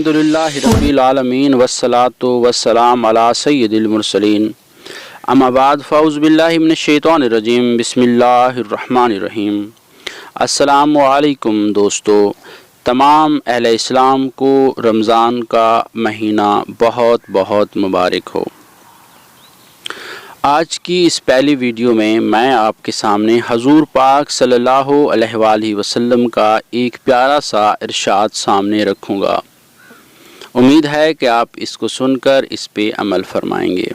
अल्हम्दुलिल्लाहि रब्बिल आलमीन वस्सलातु वस्सलाम अला सय्यिदिल मुरसलीन अम्मा बाद फ़ऊज़ु बिल्लाहि मिनश शैतानिर रजीम बिस्मिल्लाहिर रहमानिर रहीम। अस्सलामु अलैकुम दोस्तों, तमाम अहले इस्लाम को रमज़ान का महीना बहुत बहुत मुबारक हो। आज की इस पहली वीडियो में मैं आपके सामने हजूर पाक सल्लल्लाहु अलैहि वसल्लम का एक प्यारा सा इरशाद सामने रखूँगा। उम्मीद है कि आप इसको सुनकर इस पे अमल फरमाएंगे।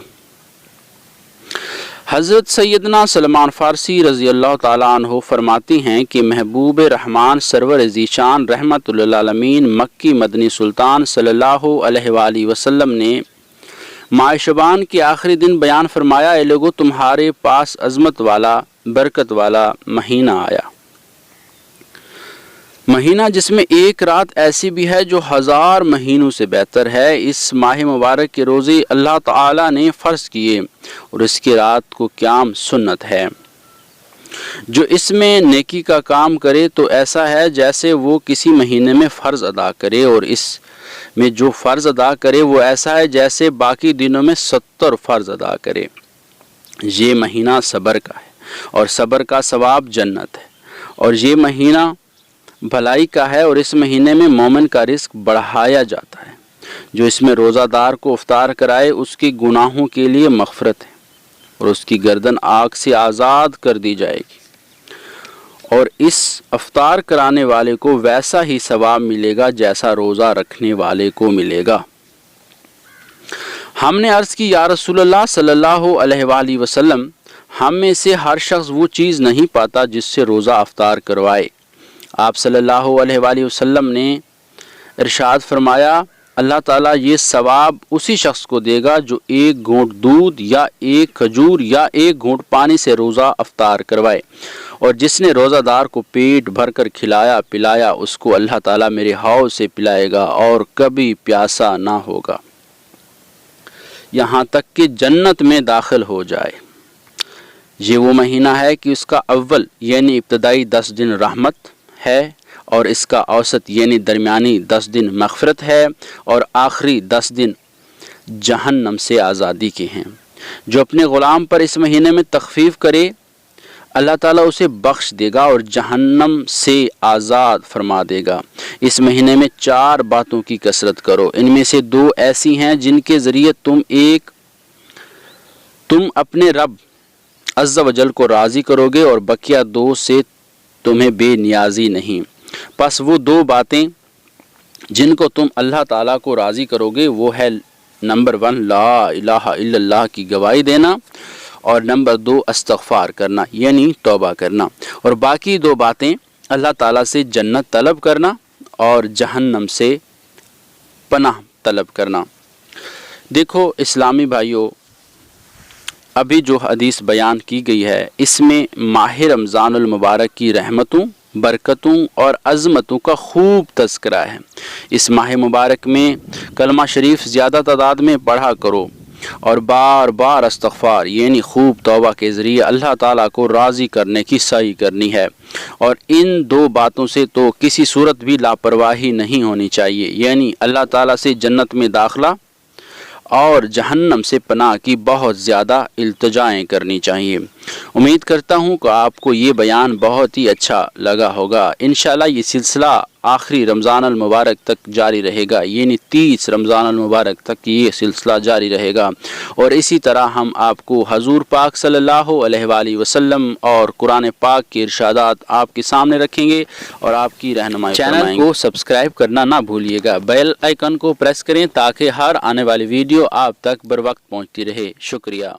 हज़रत सैयदना सलमान फ़ारसी रज़ी अल्लाह ताला अन्हु फरमाती हैं कि महबूब रहमान सरवर ज़ीशान रहमतुल लिल आलमीन मक्की मदनी सुल्तान सल्लल्लाहु अलैहि वसल्लम ने माह शबान के आखिरी दिन बयान फरमाया, ए लोगों, तुम्हारे पास अज़मत वाला बरकत वाला महीना आया, महीना जिसमें एक रात ऐसी भी है जो 1000 महीनों से बेहतर है। इस माह मुबारक के रोज़े अल्लाह ताला ने फ़र्ज़ किए और इसकी रात को क़याम सुन्नत है। जो इसमें नेकी का काम करे तो ऐसा है जैसे वो किसी महीने में फ़र्ज़ अदा करे, और इसमें जो फ़र्ज़ अदा करे वो ऐसा है जैसे बाकी दिनों में 70 फ़र्ज़ अदा करे। ये महीना सब्र का है और सब्र का सवाब जन्नत है, और ये महीना भलाई का है, और इस महीने में मोमिन का रिस्क बढ़ाया जाता है। जो इसमें रोज़ादार को इफ्तार कराए उसके गुनाहों के लिए मग़फ़िरत है और उसकी गर्दन आग से आज़ाद कर दी जाएगी, और इस इफ्तार कराने वाले को वैसा ही सवाब मिलेगा जैसा रोज़ा रखने वाले को मिलेगा। हमने अर्ज़ की, या रसूलल्लाह सल्लल्लाहु अलैहि वसल्लम, हम में से हर शख्स वो चीज़ नहीं पाता जिससे रोज़ा इफ्तार करवाए। आप सल्लल्लाहु अलैहि वसल्लम ने इरशाद फरमाया, अल्लाह ताला ये सवाब उसी शख्स को देगा जो एक घूंट दूध या एक खजूर या एक घूंट पानी से रोज़ा इफ्तार करवाए, और जिसने रोज़ादार को पेट भरकर खिलाया पिलाया उसको अल्लाह ताला मेरे हौज़ से पिलाएगा और कभी प्यासा ना होगा, यहाँ तक कि जन्नत में दाखिल हो जाए। ये वो महीना है कि उसका अव्वल यानी इब्तदाई 10 दिन रहमत है, और इसका औसत यानी दरमियानी 10 दिन मग़फ़िरत है, और आखिरी 10 दिन जहन्नम से आज़ादी के हैं। जो अपने ग़ुलाम पर इस महीने में तख़फ़ीफ़ करे अल्लाह ताला उसे बख्श देगा और जहन्नम से आज़ाद फरमा देगा। इस महीने में 4 बातों की कसरत करो। इनमें से 2 ऐसी हैं जिनके ज़रिए तुम अपने रब अज़्ज़ा वजल को राज़ी करोगे, और बकिया 2 से तुम्हें बेनियाजी नहीं। बस वो 2 बातें जिनको तुम अल्लाह ताला को राज़ी करोगे वो है, नंबर 1 ला इलाहा इल्लल्लाह की गवाही देना, और नंबर 2 इस्तिग़फ़ार करना यानी तौबा करना, और बाकी 2 बातें अल्लाह ताला से जन्नत तलब करना और जहन्नम से पनाह तलब करना। देखो इस्लामी भाइयों, अभी जो हदीस बयान की गई है इसमें माह रमज़ानुल मुबारक की रहमतों, बरकतों और अज़मतों का खूब तज़किरा है। इस माह मुबारक में कलमा शरीफ ज़्यादा तादाद में पढ़ा करो और बार बार इस्तिग़फ़ार यानी खूब तौबा के ज़रिए अल्लाह ताला को राज़ी करने की सही करनी है, और इन 2 बातों से तो किसी सूरत भी लापरवाही नहीं होनी चाहिए, यानी अल्लाह ताला से जन्नत में दाखिला और जहन्नम से पनाह की बहुत ज़्यादा इल्तिजाएँ करनी चाहिए। उम्मीद करता हूँ कि आपको ये बयान बहुत ही अच्छा लगा होगा। इंशाअल्लाह ये सिलसिला आखिरी रमज़ान अल मुबारक तक जारी रहेगा, यानी 30 रमज़ान अल मुबारक तक ये सिलसिला जारी रहेगा, और इसी तरह हम आपको हजूर पाक सल्लल्लाहु अलैहि वसल्लम और कुरान पाक के इरशादात आपके सामने रखेंगे और आपकी रहनुमाई फरमाएंगे। चैनल को सब्सक्राइब करना ना भूलिएगा, बेल आइकन को प्रेस करें ताकि हर आने वाली वीडियो आप तक बर वक्त पहुँचती रहे। शुक्रिया।